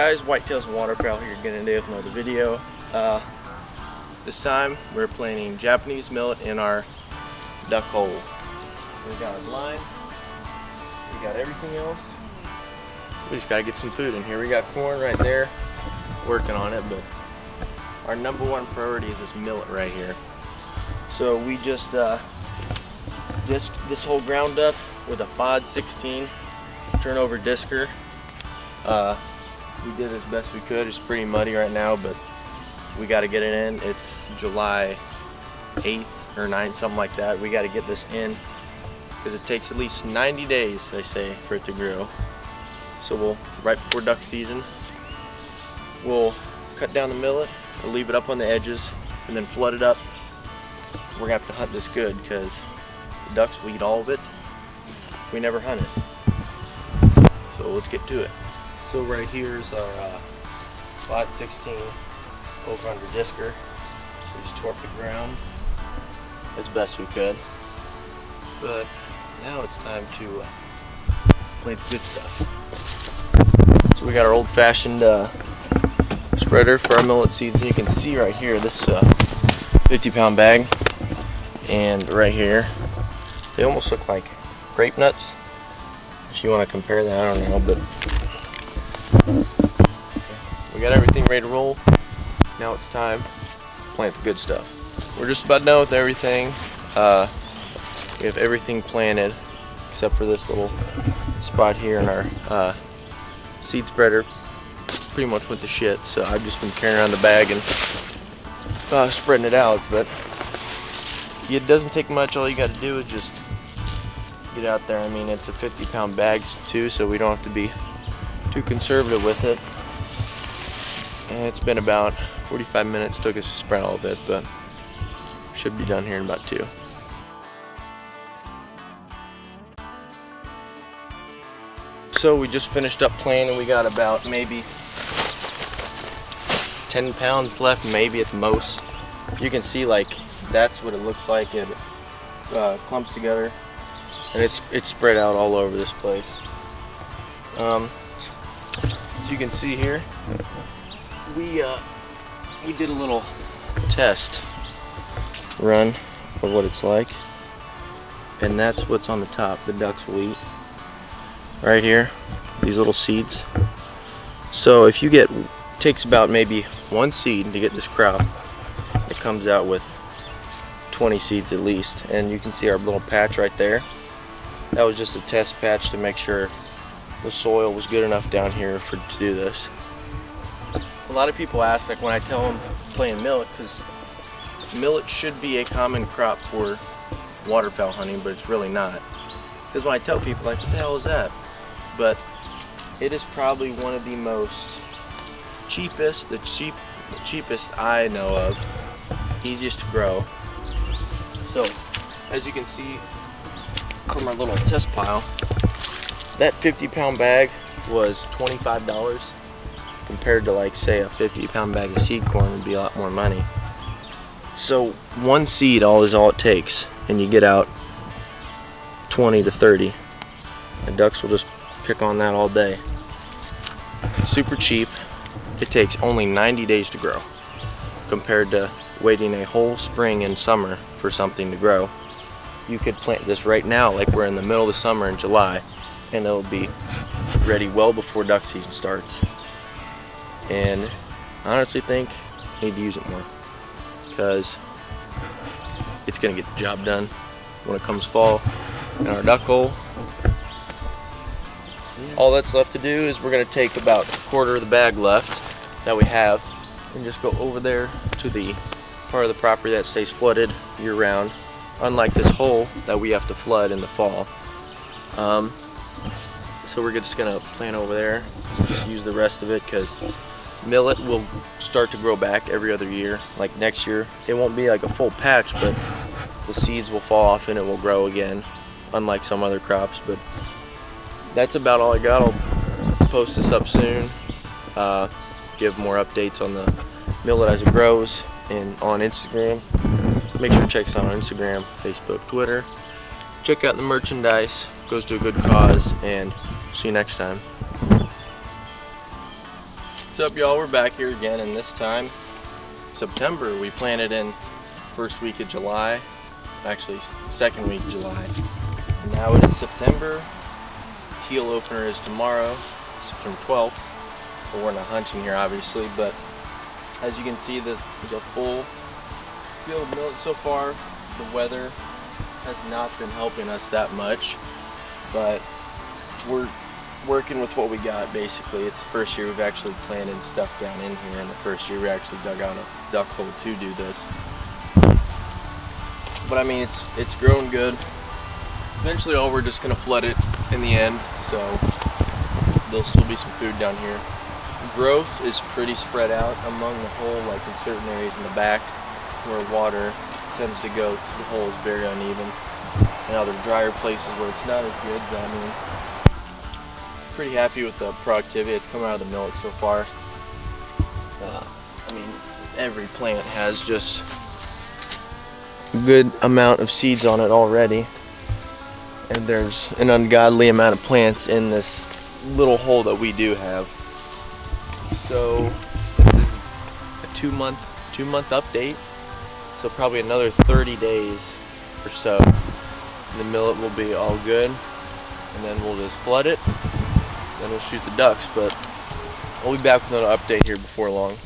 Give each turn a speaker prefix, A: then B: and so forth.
A: guys, Whitetails and Waterfowl here again today with another video. This time we're planting Japanese millet in our duck hole. We got our blind, we got everything else. We just gotta get some food in here. We got corn right there, working on it, but our number one priority is this millet right here. So we just this whole ground up with a FOD 16 turnover discer. We did as best we could. It's pretty muddy right now, but we got to get it in. It's July 8th or 9th, something like that. We got to get this in because it takes at least 90 days, they say, for it to grow. So we'll, right before duck season, we'll cut down the millet, we'll leave it up on the edges, and then flood it up. We're gonna have to hunt this good because the ducks will eat all of it. We never hunt it. So let's get to it. So right here is our FOD 16 over under discer. We just tore up the ground as best we could. But now it's time to plant the good stuff. So we got our old-fashioned spreader for our millet seeds. And you can see right here this 50-pound bag, and right here they almost look like grape nuts. If you want to compare that, I don't know, but we got everything ready to roll. Now it's time to plant the good stuff. We're just about done with everything. We have everything planted except for this little spot here in our seed spreader. Pretty much went to shit, so I've just been carrying around the bag and spreading it out. But it doesn't take much. All you got to do is just get out there. I mean, it's a 50-pound bag too, so we don't have to be too conservative with it. And it's been about 45 minutes. Took us to spread all of it, but should be done here in about 2. So we just finished up planting. We got about maybe 10 pounds left, maybe at the most. You can see, like, that's what it looks like. It clumps together, and it's spread out all over this place. As you can see here, we did a little test run of what it's like, and that's what's on the top. The ducks will eat right here, these little seeds. So if you get, takes about maybe 1 seed to get this crop, it comes out with 20 seeds at least. And you can see our little patch right there. That was just a test patch to make sure the soil was good enough down here to do this. A lot of people ask, like, when I tell them playing millet, because millet should be a common crop for waterfowl hunting, but it's really not. Because when I tell people, like, what the hell is that? But it is probably one of the most cheapest, the cheapest I know of, easiest to grow. So as you can see from our little test pile, that 50-pound bag was $25 compared to, like, say, a 50-pound bag of seed corn would be a lot more money. So 1 seed is all it takes, and you get out 20 to 30. The ducks will just pick on that all day. It's super cheap. It takes only 90 days to grow compared to waiting a whole spring and summer for something to grow. You could plant this right now, like we're in the middle of the summer in July, and it'll be ready well before duck season starts. And I honestly think you need to use it more because it's going to get the job done when it comes fall in our duck hole. All that's left to do is we're going to take about 1/4 of the bag left that we have and just go over there to the part of the property that stays flooded year round, unlike this hole that we have to flood in the fall. So we're just going to plant over there, just use the rest of it, because millet will start to grow back every other year. Like next year it won't be like a full patch, but the seeds will fall off and it will grow again, unlike some other crops. But that's about all I got. I'll post this up soon, give more updates on the millet as it grows, and on Instagram. Make sure to check us out on Instagram, Facebook, Twitter. Check out the merchandise, goes to a good cause, and see you next time. What's up, y'all? We're back here again, and this time, September. We planted in first week of July, actually second week of July. And now it is September. Teal opener is tomorrow, September 12th. But we're not hunting here, obviously, but as you can see, there's a full field of millet so far. The weather has not been helping us that much, but we're working with what we got. Basically, it's the first year we've actually planted stuff down in here, and the first year we actually dug out a duck hole to do this. But I mean, it's growing good. Eventually, we're just gonna flood it in the end, so there'll still be some food down here. Growth is pretty spread out among the hole, like in certain areas in the back where water tends to go, because the hole is very uneven. And other drier places where it's not as good, but I mean, pretty happy with the productivity. It's coming out of the millet so far. I mean, every plant has just a good amount of seeds on it already, and there's an ungodly amount of plants in this little hole that we do have. So this is a two month update, so probably another 30 days or so the millet will be all good, and then we'll just flood it. Then we'll shoot the ducks, but I'll be back with another update here before long.